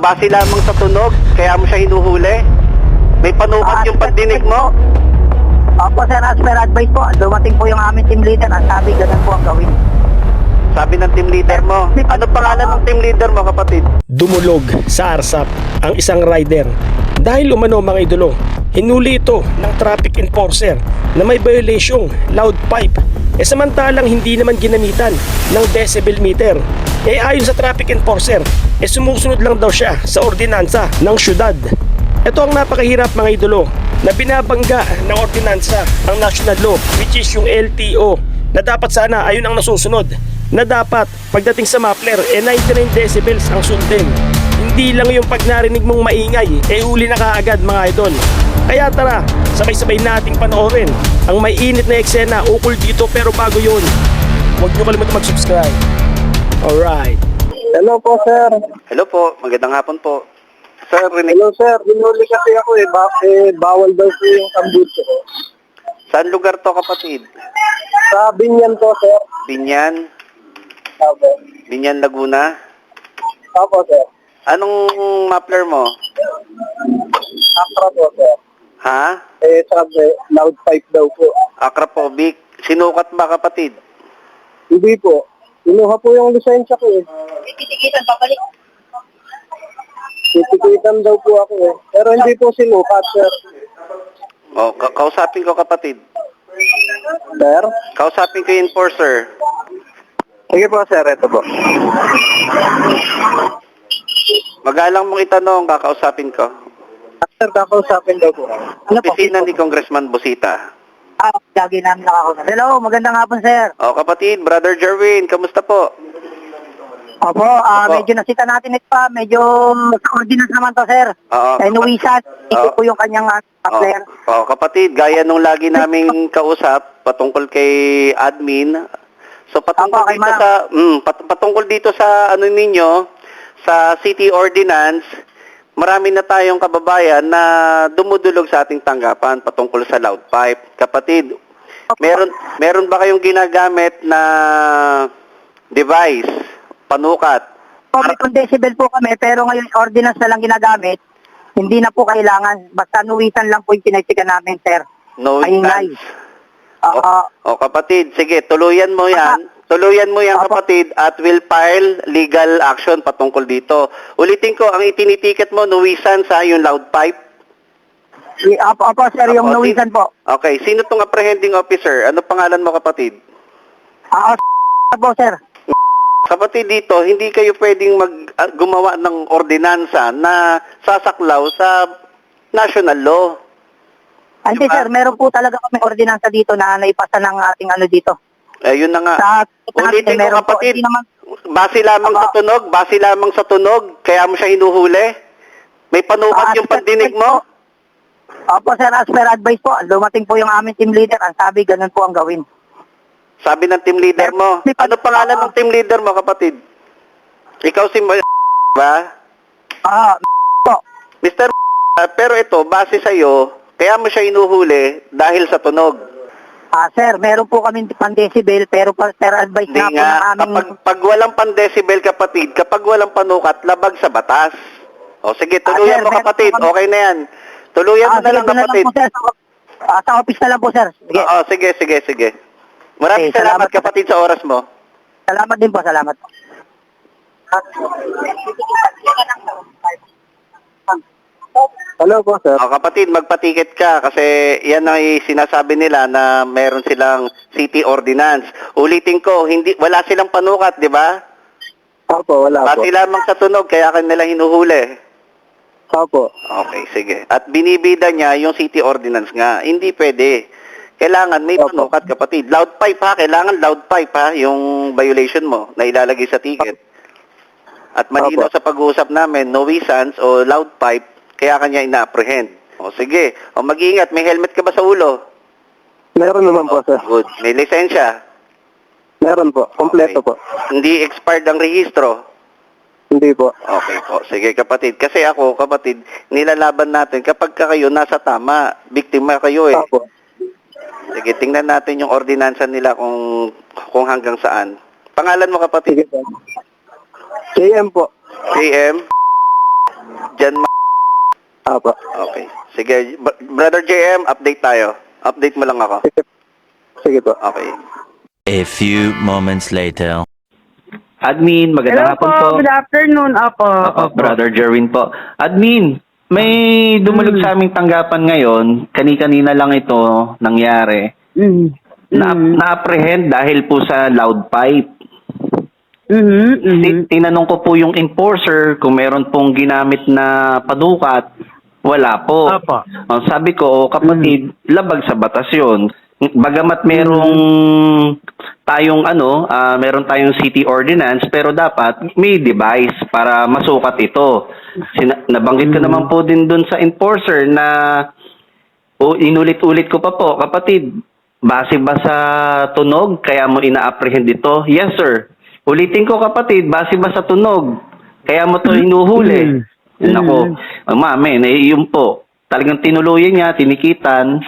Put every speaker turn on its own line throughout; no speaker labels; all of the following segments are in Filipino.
base lamang sa tunog, kaya mo siya hinuhuli? May panukat yung pandinig mo?
Opo sir, as per advice po, dumating po yung aming team leader at sabi ganun po ang gawin.
Sabi ng team leader mo. Ano pangalan ng team leader mo, kapatid?
Dumulog sa ARSAP ang isang rider dahil umano mga idolo, hinuli ito ng traffic enforcer na may violasyong loud pipe samantalang hindi naman ginamitan ng decibel meter. Ayon sa traffic enforcer, sumusunod lang daw siya sa ordinansa ng syudad. Ito ang napakahirap mga idolo na binabangga ng ordinansa ang national law, which is yung LTO, na dapat sana ayun ang nasusunod, na dapat pagdating sa muffler 99 decibels ang sundin. Hindi lang yung pag narinig mong maingay huli na kaagad mga idol. Kaya tara, sabay-sabay nating panoorin ang may init na eksena ukol dito, pero bago yun, huwag nyo kalimutan mag-subscribe. Alright.
Hello po, sir.
Hello po, magandang hapon po. Sir,
Hello, sir. Binuli kasi ako bawal daw po yung sambucho ko.
saan lugar to, kapatid?
Sa Binyan po, sir.
Binyan?
Opo.
Binyan, Laguna?
Opo, sir.
Anong muffler mo?
Akra po, sir.
Ha?
Sabi, loud pipe daw po.
Akrapovic. Sinukat ba, kapatid?
Hindi po. Kinuha po yung lisensya ko
Titikitan, babalik.
Titikitan daw po ako Pero hindi po sinukat, sir.
O, kausapin ko, kapatid.
Sir?
Kausapin ko yung enforcer.
Sige po, sir. Ito po.
Magalang mong itanong, kakausapin ko.
Sir, kakausapin daw po.
Ano po?
Opisina ni Congressman Busita.
Lagi namin nakakausap. Hello, magandang hapon sir.
O, kapatid, Brother Jerwin, kamusta po?
Opo, medyo nasita natin ito pa. Medyo sa ordinance naman to sir.
Oo.
Kay Nuisan, ito po yung kanyang player.
O, kapatid, gaya nung lagi naming kausap patungkol kay admin. So patungkol
Apo, kay
dito
ma'am.
sa patungkol dito sa ano ninyo, sa city ordinance, marami na tayong kababayan na dumudulog sa ating tanggapan patungkol sa loud pipe. Kapatid, meron ba kayong ginagamit na device, panukat?
Po, may decibel po kami, pero ngayon ordinance na lang ginagamit. Hindi na po kailangan. Basta nuwisan lang po yung pinagsikan namin, sir.
No
Maingay.
instance.
Oo.
O kapatid, sige, tuluyan mo yan. Tuloyan mo yan, kapatid, at will file legal action patungkol dito. Ulitin ko, ang itinitiket mo, nuwisan sa yung loud pipe.
Opo, sir, yung
Opo,
nuwisan po.
Okay, sino tong apprehending officer? Ano pangalan mo, kapatid?
Po, sir.
Kapatid, dito, hindi kayo pwedeng gumawa ng ordinansa na sasaklaw sa national law.
Hindi,
Diba?
sir, meron po talaga kami ordinansa dito na naipasa ng ating ano dito.
Yun na nga. Ulitin ko,
meron po,
kapatid,
hindi naman.
base lamang sa tunog, kaya mo siya hinuhuli? May panukat yung pandinig mo?
Opo, sir, as per advice po, dumating po yung aming team leader. Ang sabi, ganun po ang gawin.
Sabi ng team leader mo. Ano pangalan ng team leader mo, kapatid? Ikaw si ba?
Po.
Mr. Pero ito, base sa'yo, kaya mo siya hinuhuli dahil sa tunog.
Sir, meron po kami pan-decibel, pero per advice
Hindi
na po
nga,
ng aming...
pag walang pan-decibel, kapatid, kapag walang panukat, labag sa batas. O sige, tuluyan
sir,
mo, kapatid.
meron po
Okay na yan. Tuluyan mo na lang,
sige,
kapatid.
po, sir. Sa office na lang po, sir. Sige.
Oo, sige. Maraming
Okay,
salamat,
salamat,
kapatid, sa oras mo.
Salamat din po, salamat po.
Hello po, sir.
O kapatid, magpatiket ka kasi yan ay sinasabi nila na meron silang city ordinance. Ulitin ko, wala silang panukat, di ba?
Opo, wala po.
Base lamang sa tunog, kaya kanila hinuhuli.
Opo.
Okay, sige. At binibida niya yung city ordinance nga. Hindi pwede. Kailangan may
Opo.
panukat, kapatid. Loud pipe ha, kailangan loud pipe ha, yung violation mo na ilalagay sa ticket. At malinaw
Opo.
sa pag-uusap namin, nuisance o loud pipe, kaya kanya ina-apprehend. O sige, o mag-iingat, may helmet ka ba sa ulo?
Meron naman po, sir.
Good. May lisensya?
Meron po. Kompleto
Okay.
po.
Hindi expired ang rehistro?
Hindi po.
Okay po. Sige kapatid. Kasi ako, kapatid, nilalaban natin kapag kayo nasa tama, biktima kayo eh.
Opo.
Sige, tingnan natin yung ordinansa nila kung hanggang saan. Pangalan mo, kapatid?
Sige po. JM po.
JM? Jan
Apo.
Okay. Sige, Brother JM, update tayo. Update mo lang ako.
Sige po.
Okay.
A few moments later.
Admin, magandang hapon po.
Good afternoon.
Opo, Brother Jerwin po. Admin, may dumulog sa aming tanggapan ngayon. Kani-kanina lang ito nangyari. Na-apprehend dahil po sa loud pipe. Tinanong ko po yung enforcer kung meron pong ginamit na padukat. Wala po. Sabi ko, kapatid, labag sa batas yun. Bagamat meron tayong city ordinance, pero dapat may device para masukat ito. Nabanggit ko naman po din dun sa enforcer na inulit-ulit ko pa po, kapatid, base ba sa tunog kaya mo ina-apprehend ito? Yes, sir. Ulitin ko, kapatid, base ba sa tunog kaya mo to hinuhuli? Nako, ma'am, yun po. Talagang tinuluyan niya, tinikitan,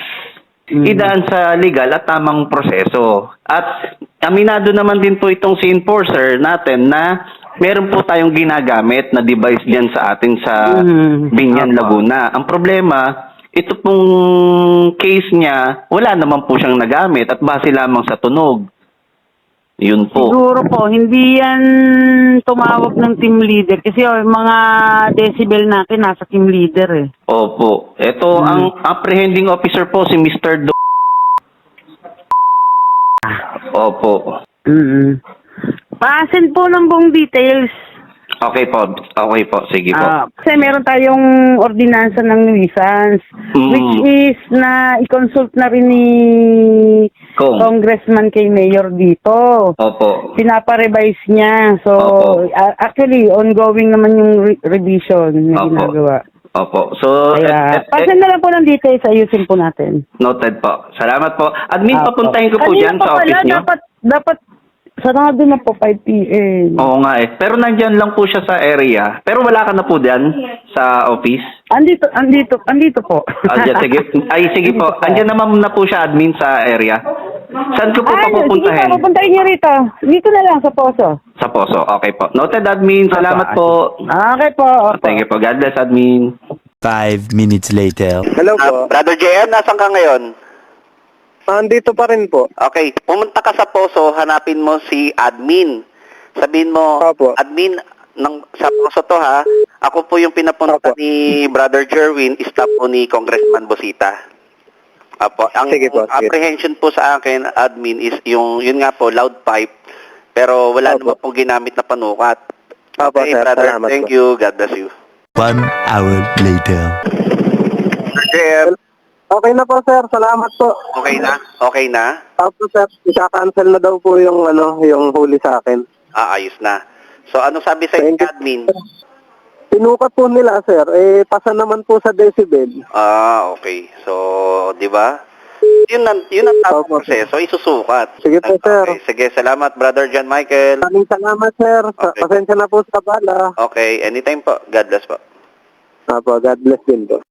idaan sa legal at tamang proseso. At aminado naman din po itong si enforcer natin na meron po tayong ginagamit na device diyan sa atin sa Binyan, Laguna. Ang problema, ito pong case niya, wala naman po siyang nagamit at base lamang sa tunog. Yun po.
Siguro po, hindi yan tumawag ng team leader kasi mga decibel natin nasa team leader eh.
Opo. Ito, ang apprehending officer po si Mr. Opo.
Pa-send po ng buong details.
Okay po. Sige po.
Kasi meron tayong ordinansa ng nuisance which is na i-consult na rin ni Congressman kay Mayor dito.
Opo.
Pinapa-revise niya. So, actually, ongoing naman yung revision na ginagawa.
Opo. So,
Kaya, pa-send na lang po ng details, ayusin po natin.
noted po. Salamat po. Admin, papuntahin ko po
Kanina
dyan
pa
sa office
pala,
niyo.
Dapat sarado na po 5 p.m.
Oo nga eh. Pero nandyan lang po siya sa area. Pero wala ka na po dyan sa office?
Andito po.
Sige po. Andyan naman na po siya, admin, sa area. Saan ko po papupuntahin?
Sige po, pupuntahin niyo rito. Dito na lang sa Poso.
Sa Poso. Okay po. Noted, admin. Salamat po.
Okay po.
Thank you po. God bless, admin.
5 minutes later.
Hello po.
Brother JM, nasan ka ngayon?
Andito pa rin po.
Okay, pumunta ka sa Poso, hanapin mo si admin. Sabihin mo,
Opo.
admin, sa Poso to ha, ako po yung pinapunta
Opo.
ni Brother Jerwin, staff po ni Congressman Bosita. Apo, ang
Sige po, sige.
apprehension po sa akin, admin, is yun nga po, loud pipe, pero wala naman pong ginamit na panukat.
Opo,
Okay,
sir.
brother,
Salamat
thank
po.
you, God bless you.
1 hour later.
Brother JM,
Okay na po, sir. Salamat po.
okay na? Okay na?
Tapos, sir, ika-cancel na daw po yung yung huli sa akin.
Ayos na. So, ano sabi sa
Thank you.
admin?
Pinukat po nila, sir. Pasa naman po sa decibel.
Okay. So, di ba? Yun ang tamang
Opo, sir.
proseso, isusukat.
Sige po, sir.
Okay. Sige, salamat, Brother John Michael.
Maraming salamat, sir.
Okay.
Pasensya na po sa bala.
Okay, anytime po. God bless po.
Apo, God bless din po.